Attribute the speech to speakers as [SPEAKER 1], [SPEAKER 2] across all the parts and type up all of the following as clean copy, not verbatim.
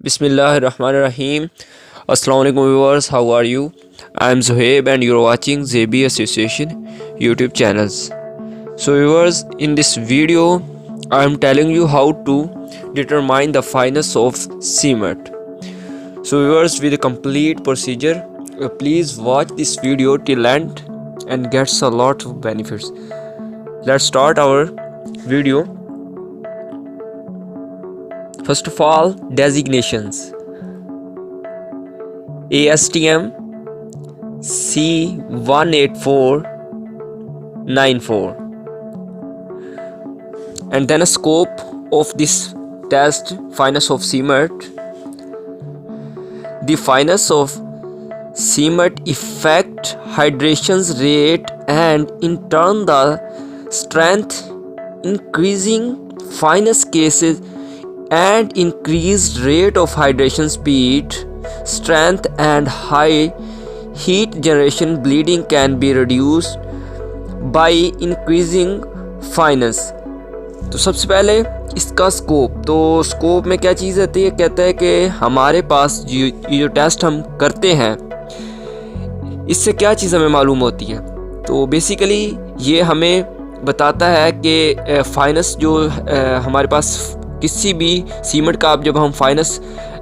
[SPEAKER 1] Bismillahirrahmanirrahim. Assalamu alaikum viewers, how are you? I am Zohaib and you are watching ZB Association YouTube channels. So viewers, in this video I am telling you how to determine the fineness of cement. So viewers, with the complete procedure, please watch this video till end and gets a lot of benefits. Let's start our video. First of all, designations. ASTM C18494, and then a scope of this test, fineness of cement. The fineness of cement affect hydration's rate and in turn the strength. Increasing fineness cases and increased rate of hydration speed, strength and high heat generation. Bleeding can be reduced by increasing fineness. तो सबसे पहले इसका scope, तो scope में क्या चीज़ रहती है, कहता है कि हमारे पास ये जो टेस्ट हम करते हैं इससे क्या चीज़ हमें मालूम होती है। तो बेसिकली ये हमें बताता है कि फाइनस जो हमारे पास किसी भी सीमेंट का जब हम फाइनस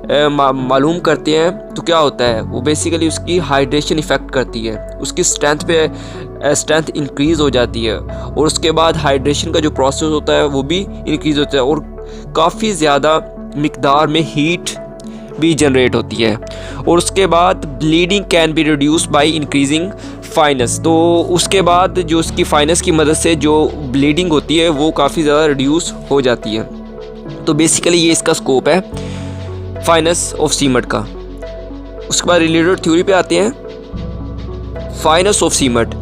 [SPEAKER 1] मालूम करते हैं तो क्या होता है, वो बेसिकली उसकी हाइड्रेशन इफ़ेक्ट करती है, उसकी स्ट्रेंथ इंक्रीज़ हो जाती है और उसके बाद हाइड्रेशन का जो प्रोसेस होता है वो भी इंक्रीज़ होता है और काफ़ी ज़्यादा मिकदार में हीट भी जनरेट होती है। और उसके बाद bleeding can be reduce by increasing fineness, तो उसके बाद जो उसकी फाइनस की मदद से जो ब्लीडिंग होती है वो काफ़ी ज़्यादा रिड्यूस हो जाती है। तो बेसिकली ये इसका स्कोप है फाइनस ऑफ सीमेंट का। उसके बाद रिलेटेड थ्योरी पे आते हैं। Fineness of cement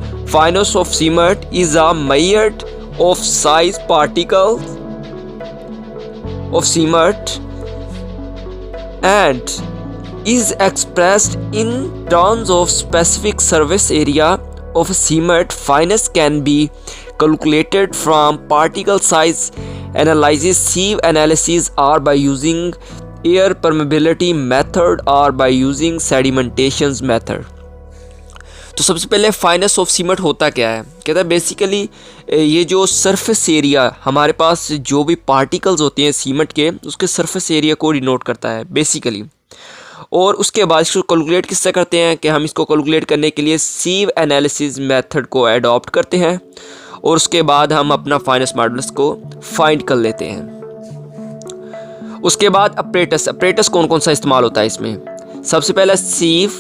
[SPEAKER 1] is a measure of size particle of cement and is expressed in terms of specific surface area of cement. Fineness can be calculated from particle size analysis. Sieve analysis are by using air permeability method or by using sedimentations method. तो सबसे पहले finance of cement होता क्या है, कहता है basically ये जो सरफेस एरिया हमारे पास जो भी पार्टिकल्स होते हैं सीमेंट के, उसके सरफेस एरिया को डिनोट करता है बेसिकली। और उसके बाद इसको कैलकुलेट किससे करते हैं कि हम इसको कैलकुलेट करने के लिए सीव एनालिसिस मेथड को अडॉप्ट करते हैं और उसके बाद हम अपना फाइनेस मॉडल्स को फाइंड कर लेते हैं। उसके बाद अपरेटस कौन कौन सा इस्तेमाल होता है इसमें, सबसे पहला सीव,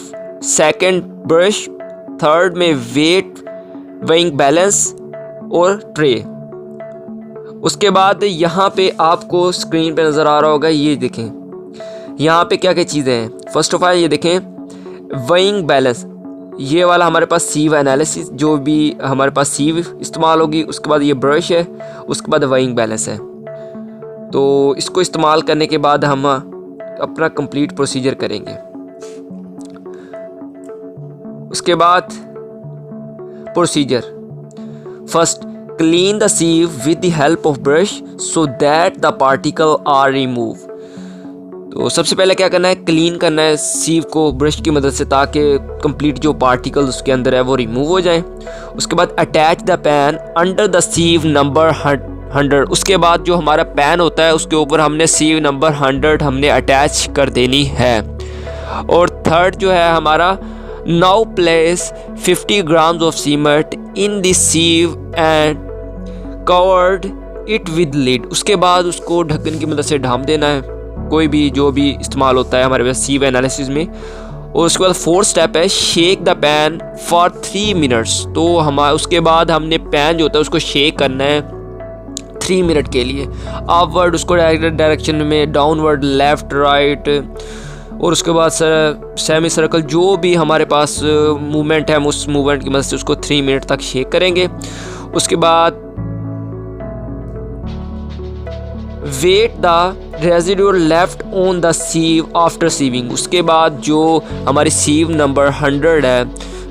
[SPEAKER 1] सेकंड ब्रश, थर्ड में वेट, वेइंग बैलेंस और ट्रे। उसके बाद यहाँ पे आपको स्क्रीन पे नज़र आ रहा होगा, ये देखें यहाँ पे क्या क्या चीज़ें हैं। फर्स्ट ऑफ ऑल ये देखें वेइंग बैलेंस, ये वाला हमारे पास सीव एनालिसिस, जो भी हमारे पास सीव इस्तेमाल होगी। उसके बाद ये ब्रश है, उसके बाद वेइंग बैलेंस है। तो इसको इस्तेमाल करने के बाद हम अपना कंप्लीट प्रोसीजर करेंगे। उसके बाद procedure, first clean the sieve with the help of brush so that the particle are remove. तो सबसे पहले क्या करना है, क्लीन करना है सीव को ब्रश की मदद से ताकि कंप्लीट जो पार्टिकल्स उसके अंदर है वो रिमूव हो जाएं। उसके बाद attach the pan under the सीव number 100। उसके बाद जो हमारा पैन होता है उसके ऊपर हमने सीव नंबर 100 हमने अटैच कर देनी है। और थर्ड जो है हमारा, now place 50 grams of cement in the sieve and covered it with lid. उसके बाद उसको ढक्कन की मदद से ढांप देना है, कोई भी जो भी इस्तेमाल होता है हमारे पास सीव एनालिसिस में। और उसके बाद फोर्थ स्टेप है shake the pan for 3 minutes. तो उसके बाद हमने पैन जो होता है उसको शेक करना है 3 मिनट के लिए, अपवर्ड उसको डायरेक्शन में, डाउनवर्ड, लेफ्ट, राइट। और उसके बाद सेमी सर्कल जो भी हमारे पास मूवमेंट है, हम उस मूवमेंट की मदद से उसको 3 मिनट तक शेक करेंगे। उसके बाद weight the residual left on the sieve after sieving. उसके बाद जो हमारी सीव नंबर 100 है,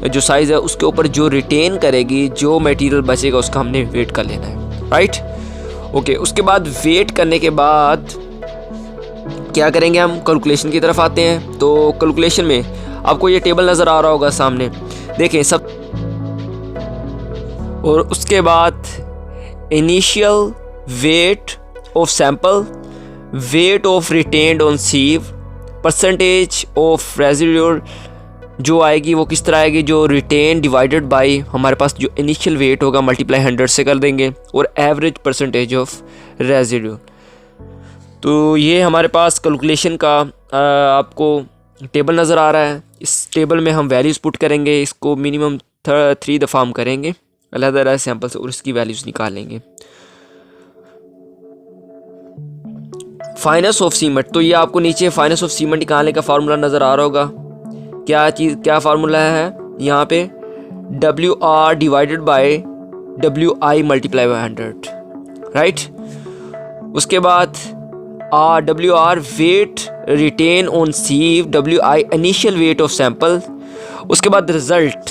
[SPEAKER 1] जो साइज़ है, उसके ऊपर जो रिटेन करेगी, जो मटेरियल बचेगा उसका हमने वेट कर लेना है, राइट। ओके, उसके बाद वेट करने के बाद क्या करेंगे, हम कैलकुलेशन की तरफ आते हैं। तो कैलकुलेशन में आपको ये टेबल नज़र आ रहा होगा सामने, देखें सब। और उसके बाद initial weight of sample, weight of retained on sieve, percentage of residual जो आएगी वो किस तरह आएगी, जो रिटेन डिवाइडेड बाय हमारे पास जो इनिशियल वेट होगा मल्टीप्लाई 100 से कर देंगे, और एवरेज परसेंटेज ऑफ रेजिड्यूल। तो ये हमारे पास कैलकुलेशन का आपको टेबल नज़र आ रहा है। इस टेबल में हम वैल्यूज़ पुट करेंगे, इसको मिनिमम 3 दफ़ा हम करेंगे अलग-अलग सैंपल से और इसकी वैल्यूज़ निकालेंगे। फाइनेंस ऑफ सीमेंट, तो ये आपको नीचे फाइनेंस ऑफ सीमेंट निकालने का फार्मूला नज़र आ रहा होगा। क्या फार्मूला है यहाँ पे, WR divided by WI multiply by 100, right. उसके बाद WR weight retain on sieve, WI initial weight of sample. उसके बाद result,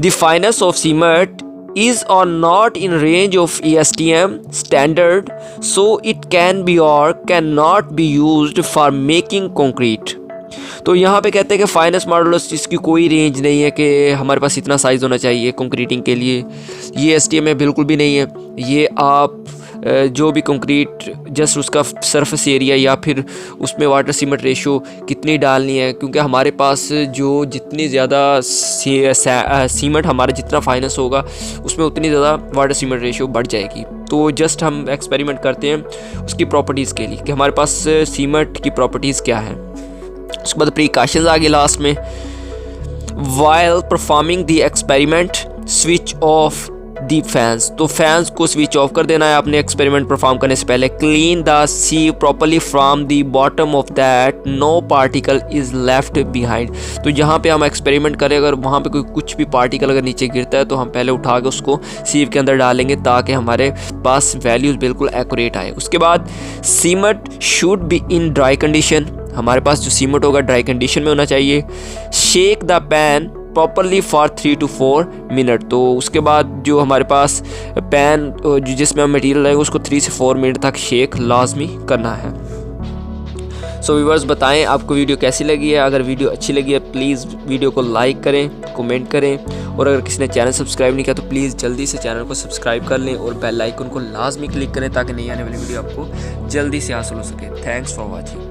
[SPEAKER 1] the fineness of cement is or not in range of ASTM standard, so it can be or cannot be used for making concrete। तो यहाँ पे कहते हैं कि finance modulus इसकी कोई रेंज नहीं है कि हमारे पास इतना साइज़ होना चाहिए कंक्रीटिंग के लिए, ये STM में बिल्कुल भी नहीं है। ये आप जो भी कंक्रीट जस्ट उसका सरफेस एरिया या फिर उसमें वाटर सीमेंट रेशो कितनी डालनी है, क्योंकि हमारे पास जो जितनी ज़्यादा सीमेंट हमारा जितना फाइनेंस होगा उसमें उतनी ज़्यादा वाटर सीमेंट रेशो बढ़ जाएगी। तो जस्ट हम एक्सपेरिमेंट करते हैं उसकी प्रॉपर्टीज़ के लिए कि हमारे पास सीमेंट की प्रॉपर्टीज़ क्या है। उसके बाद प्रिकॉशंस आ गए लास्ट में, while performing the experiment switch off the fans, तो फैंस को स्विच ऑफ कर देना है आपने एक्सपेरिमेंट परफॉर्म करने से पहले। Clean the sieve properly from the bottom of that no particle is left behind. तो जहाँ पे हम एक्सपेरिमेंट करें अगर वहाँ पे कोई कुछ भी पार्टिकल अगर नीचे गिरता है तो हम पहले उठा के उसको सीव के अंदर डालेंगे ताकि हमारे पास वैल्यूज़ बिल्कुल एक्यूरेट आए। उसके बाद cement should be in dry condition, हमारे पास जो सीमेंट होगा ड्राई कंडीशन में होना चाहिए। Shake the pan properly for 3 to 4 minute, तो उसके बाद जो हमारे पास पैन जिसमें हम मटेरियल रहेगा उसको 3 से 4 मिनट तक शेक लाजमी करना है। सो व्यूअर्स बताएं आपको वीडियो कैसी लगी है। अगर वीडियो अच्छी लगी है प्लीज़ वीडियो को लाइक करें, कमेंट करें, और अगर किसी ने चैनल सब्सक्राइब नहीं किया तो प्लीज़ जल्दी से चैनल को सब्सक्राइब कर लें और बेल आइकन को लाजमी क्लिक करें ताकि नई आने वाली वीडियो आपको जल्दी से हासिल हो सके। Thanks for watching.